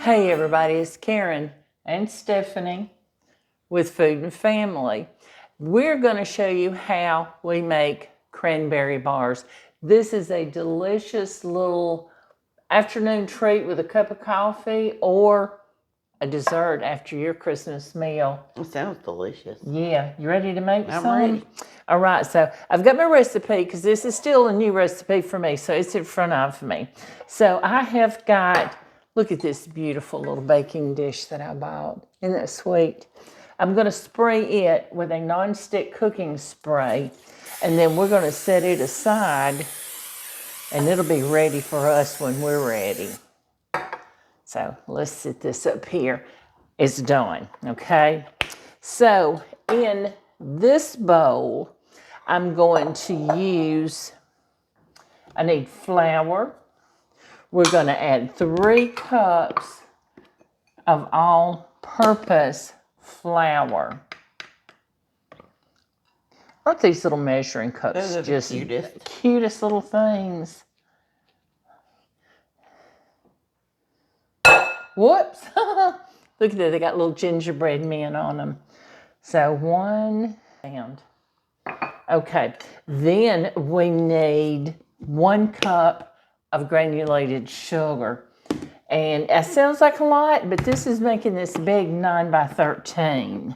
Hey everybody, it's Karen and Stephanie with Food and Family. We're going to show you how we make cranberry bars. This is a delicious little afternoon treat with a cup of coffee or a dessert after your Christmas meal. It sounds delicious. Yeah, you ready to make some? I'm ready. All right, so I've got my recipe because this is still a new recipe for me, so it's in front of me. So I have got, look at this beautiful little baking dish that I bought. Isn't that sweet? I'm going to spray it with a non-stick cooking spray, and then we're going to set it aside, and it'll be ready for us when we're ready. So let's set this up here. It's done, okay? So in this bowl, I'm going to use, I need flour. We're going to add 3 cups of all-purpose flour. Aren't these little measuring cups just the cutest little things? Whoops. Look at that, they got little gingerbread men on them. So 1 pound. Okay, then we need 1 cup of granulated sugar. And it sounds like a lot, but this is making this big 9 by 13.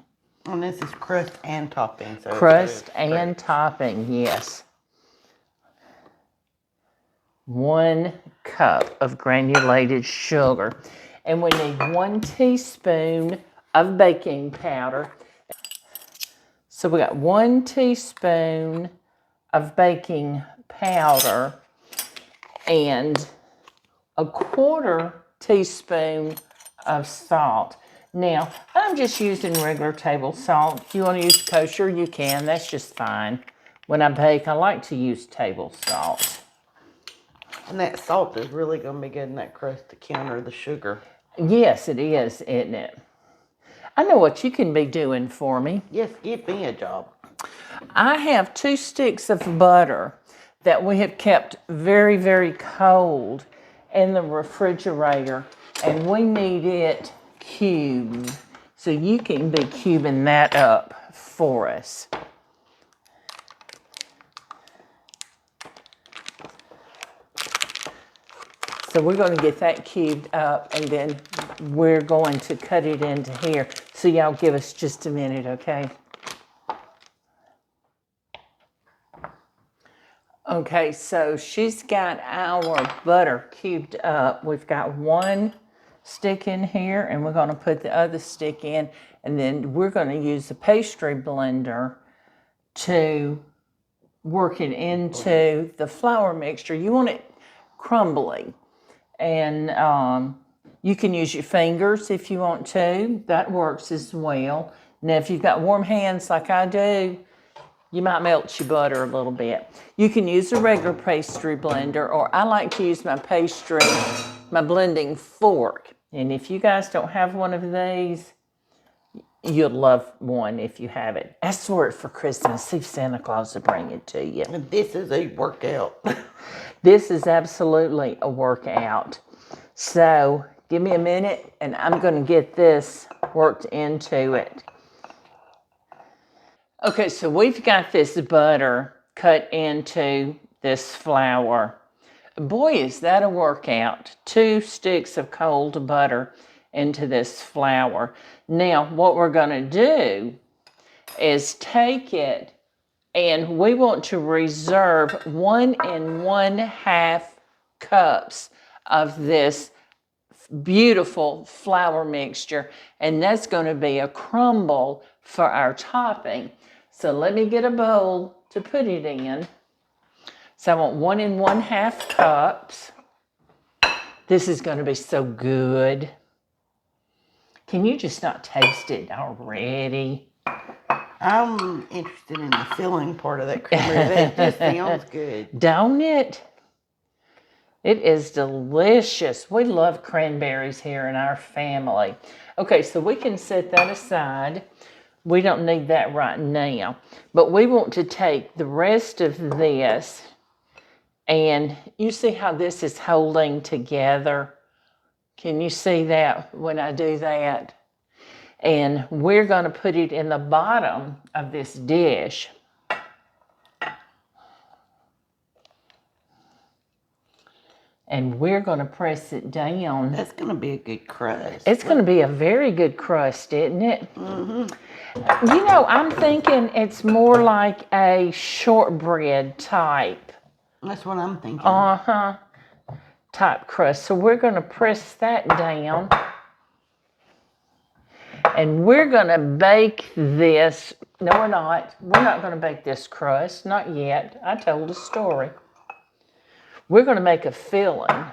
And this is crust and topping. So crust and topping, yes. 1 cup of granulated sugar. And we need 1 teaspoon of baking powder. So we got 1 teaspoon of baking powder and 1/4 teaspoon of salt. Now, I'm just using regular table salt. If you want to use kosher, you can. That's just fine. When I bake, I like to use table salt. And that salt is really going to be good in that crust to counter the sugar. Yes, it is, isn't it? I know what you can be doing for me. Yes, give me a job. I have 2 sticks of butter that we have kept very, very cold in the refrigerator, and we need it cubed. So you can be cubing that up for us. So we're going to get that cubed up, and then we're going to cut it into here. So y'all give us just a minute, okay? Okay, so she's got our butter cubed up. We've got 1 stick in here, and we're going to put the other stick in, and then we're going to use the pastry blender to work it into the flour mixture. You want it crumbly. And you can use your fingers if you want to. That works as well. Now, if you've got warm hands like I do, you might melt your butter a little bit. You can use a regular pastry blender, or I like to use my blending fork. And if you guys don't have one of these, you'll love one if you have it. Ask for it for Christmas. See if Santa Claus will bring it to you. This is a workout. This is absolutely a workout. So give me a minute, and I'm going to get this worked into it. Okay, so we've got this butter cut into this flour. Boy, is that a workout. 2 sticks of cold butter into this flour. Now, what we're going to do is take it, and we want to reserve 1 1/2 cups of this beautiful flour mixture, and that's going to be a crumble for our topping. So let me get a bowl to put it in. So I want 1 1/2 cups. This is going to be so good. Can you just not taste it already? I'm interested in the filling part of that cranberry. That just sounds good. Don't it? It is delicious. We love cranberries here in our family. Okay, so we can set that aside. We don't need that right now. But we want to take the rest of this, and you see how this is holding together? Can you see that when I do that? And we're going to put it in the bottom of this dish. And we're going to press it down. That's going to be a good crust. It's going to be a very good crust, isn't it? Mm-hmm. You know, I'm thinking it's more like a shortbread type. That's what I'm thinking. Uh-huh. Type crust. So we're going to press that down. And we're going to bake this. No, we're not. We're not going to bake this crust. Not yet. I told a story. We're going to make a filling.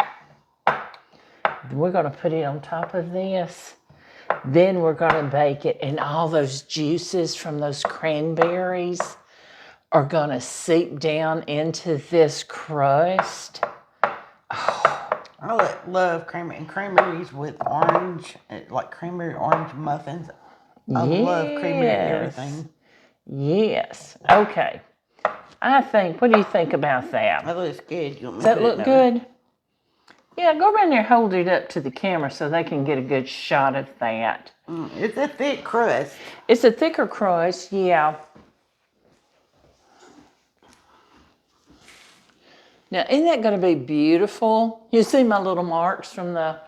We're going to put it on top of this. Then we're going to bake it, and all those juices from those cranberries are going to seep down into this crust. Oh. I love cranberries with orange, like cranberry orange muffins. I love cranberry everything. Yes. Okay. I think, what do you think about that? That looks good. Does that look good? Yeah, go around there and hold it up to the camera so they can get a good shot of that. It's a thick crust. It's a thicker crust, yeah. Now, isn't that going to be beautiful? You see my little marks from the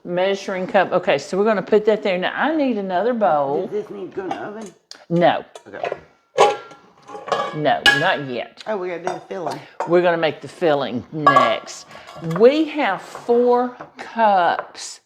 measuring cup? Okay, so we're going to put that there. Now, I need another bowl. Does this need to go in the oven? No. Okay. No, not yet. Oh, we got to do the filling. We're going to make the filling next. We have 4 cups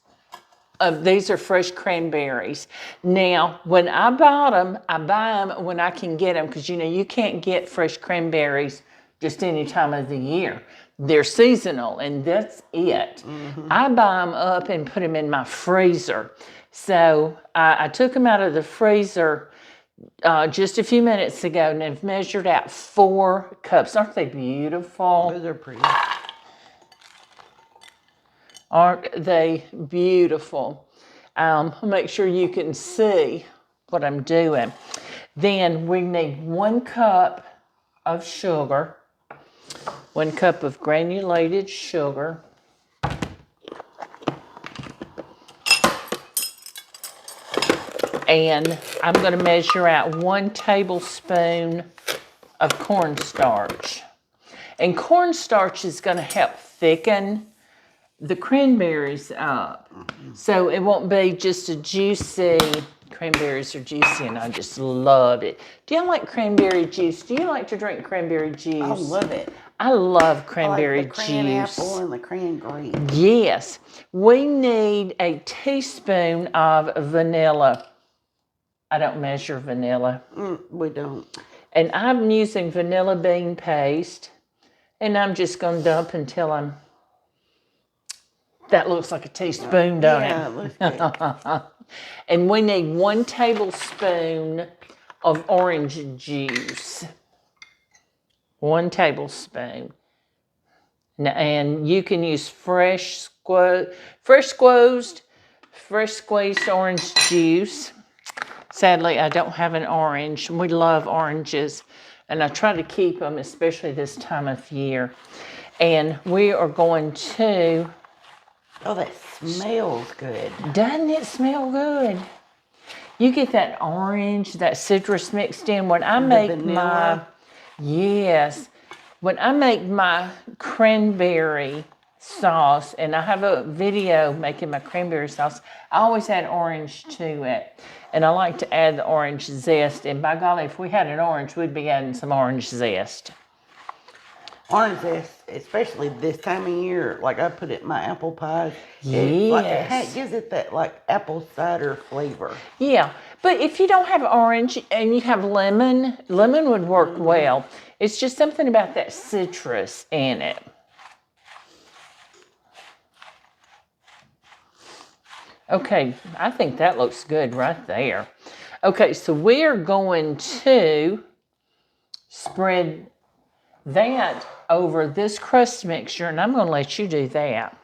of, these are fresh cranberries. Now, when I bought them, I buy them when I can get them, because, you know, you can't get fresh cranberries just any time of the year. They're seasonal, and that's it. Mm-hmm. I buy them up and put them in my freezer. So I took them out of the freezer just a few minutes ago, and I've measured out 4 cups. Aren't they beautiful? Those are pretty. Aren't they beautiful? Make sure you can see what I'm doing. Then we need 1 cup of sugar, 1 cup of granulated sugar, and I'm going to measure out 1 tablespoon of cornstarch. And cornstarch is going to help thicken the cranberries up. So it won't be just a juicy, cranberries are juicy and I just love it. Do you like cranberry juice? Do you like to drink cranberry juice? I love it. I love cranberry juice. I like the cran juice. apple and the cran grape. Yes. We need a teaspoon of vanilla. I don't measure vanilla. We don't. And I'm using vanilla bean paste. And I'm just going to dump until I'm... That looks like a teaspoon, don't it? Yeah, it looks good. And we need 1 tablespoon of orange juice. 1 tablespoon. And you can use fresh squeezed orange juice. Sadly, I don't have an orange. We love oranges. And I try to keep them, especially this time of year. And we are going to... Oh, that smells good. Doesn't it smell good? You get that orange, that citrus mixed in. When I make my... Yes. When I make my cranberry sauce, and I have a video making my cranberry sauce, I always add orange to it. And I like to add the orange zest. And by golly, if we had an orange, we'd be adding some orange zest. Orange zest, especially this time of year, like I put it in my apple pies. Yes. It gives it that like apple cider flavor. Yeah, but if you don't have orange and you have lemon, lemon would work well. It's just something about that citrus in it. Okay, I think that looks good right there. Okay, so we're going to spread that over this crust mixture, and I'm going to let you do that.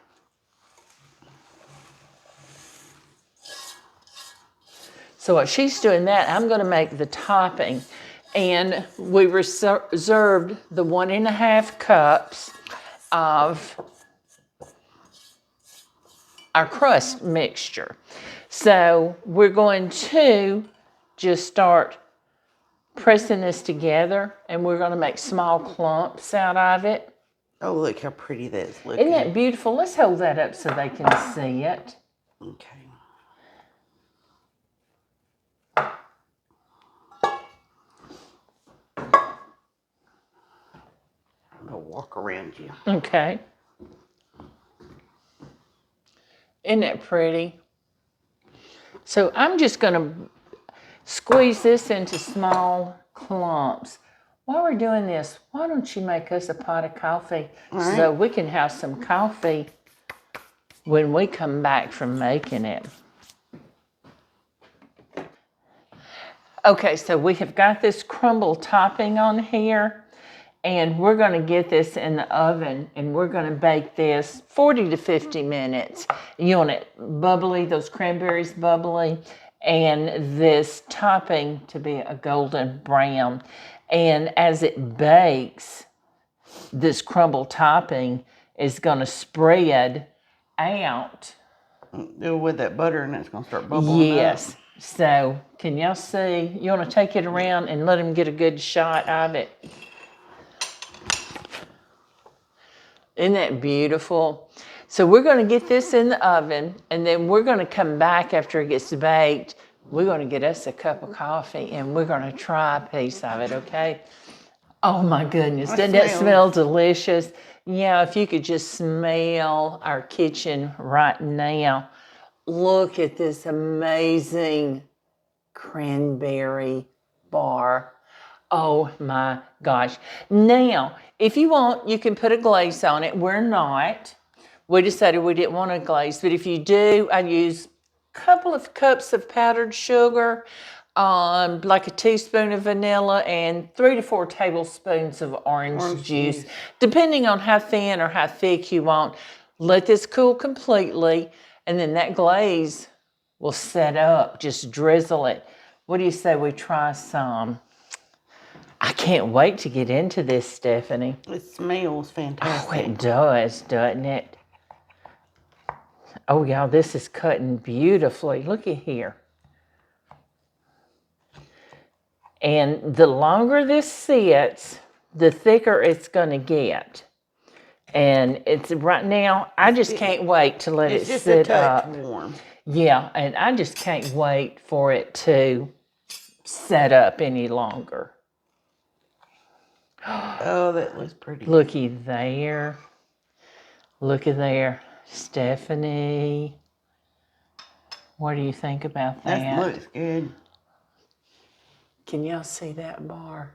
So while she's doing that, I'm going to make the topping. And we reserved the 1.5 cups of our crust mixture. So we're going to just start pressing this together, and we're going to make small clumps out of it. Oh, look how pretty that's looking. Isn't that beautiful? Let's hold that up so they can see it. Okay. I'll walk around you. Okay. Isn't that pretty? So I'm just going to squeeze this into small clumps. While we're doing this, why don't you make us a pot of coffee so we can have some coffee when we come back from making it. Okay, so we have got this crumble topping on here, and we're going to get this in the oven, and we're going to bake this 40 to 50 minutes. You want it bubbly, those cranberries bubbly, and this topping to be a golden brown. And as it bakes, this crumble topping is going to spread out. With that butter, and it's going to start bubbling Yes. up. So, can y'all see? You want to take it around and let them get a good shot of it? Isn't that beautiful? So we're going to get this in the oven, and then we're going to come back after it gets baked. We're going to get us a cup of coffee, and we're going to try a piece of it, okay? Oh, my goodness. Doesn't that smell delicious? Yeah, if you could just smell our kitchen right now. Look at this amazing cranberry bar. Oh my gosh. Now, if you want, you can put a glaze on it. We're not. We decided we didn't want a glaze, but if you do, I use a couple of cups of powdered sugar, like a teaspoon of vanilla, and 3 to 4 tablespoons of orange juice, depending on how thin or how thick you want. Let this cool completely, and then that glaze will set up. Just drizzle it. What do you say we try some? I can't wait to get into this, Stephanie. It smells fantastic. Oh, it does, doesn't it? Oh, y'all, this is cutting beautifully. Look at here. And the longer this sits, the thicker it's going to get. And it's right now, I just can't wait to let it sit up. It's just a touch warm. Yeah, and I just can't wait for it to set up any longer. Oh, that looks pretty. Looky there. Looky there. Stephanie. What do you think about that? That looks good. Can y'all see that bar?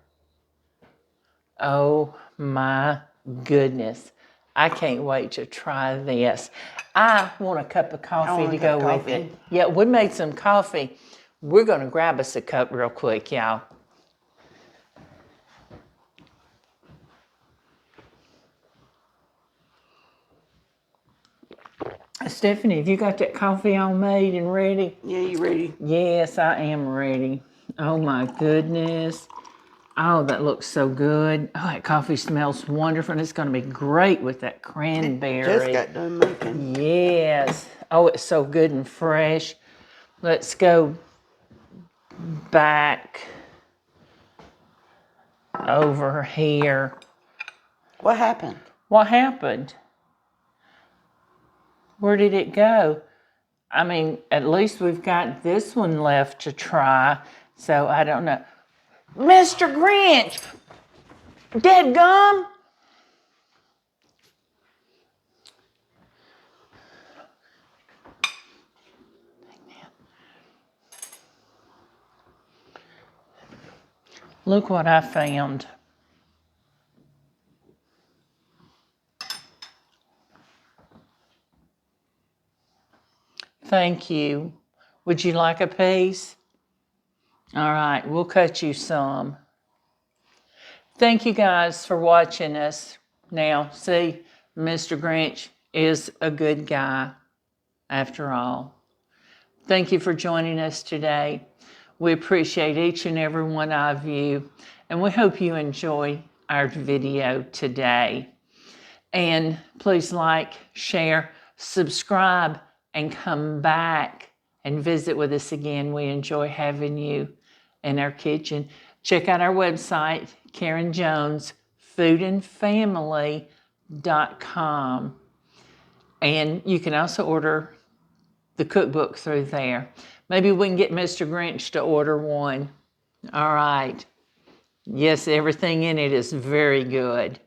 Oh my goodness. I can't wait to try this. I want a cup of coffee to go with it. Yeah, we made some coffee. We're going to grab us a cup real quick, y'all. Stephanie, have you got that coffee all made and ready? Yeah, you ready? Yes, I am ready. Oh my goodness. Oh, that looks so good. Oh, that coffee smells wonderful. And it's going to be great with that cranberry. Just got done making. Yes. Oh, it's so good and fresh. Let's go back over here. What happened? What happened? Where did it go? I mean, at least we've got this one left to try. So I don't know. Mr. Grinch! Dead gum! Look what I found. Thank you. Would you like a piece? All right, we'll cut you some. Thank you guys for watching us. Now, see, Mr. Grinch is a good guy after all. Thank you for joining us today. We appreciate each and every one of you, and we hope you enjoy our video today. And please like, share, subscribe, and come back and visit with us again. We enjoy having you in our kitchen. Check out our website, Karen Jones, foodandfamily.com. And you can also order the cookbook through there. Maybe we can get Mr. Grinch to order one. All right. Yes, everything in it is very good.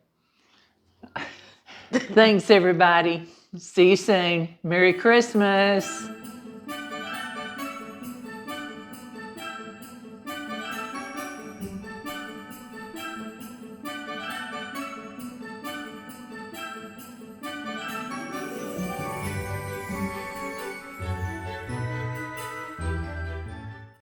Thanks, everybody. See you soon. Merry Christmas.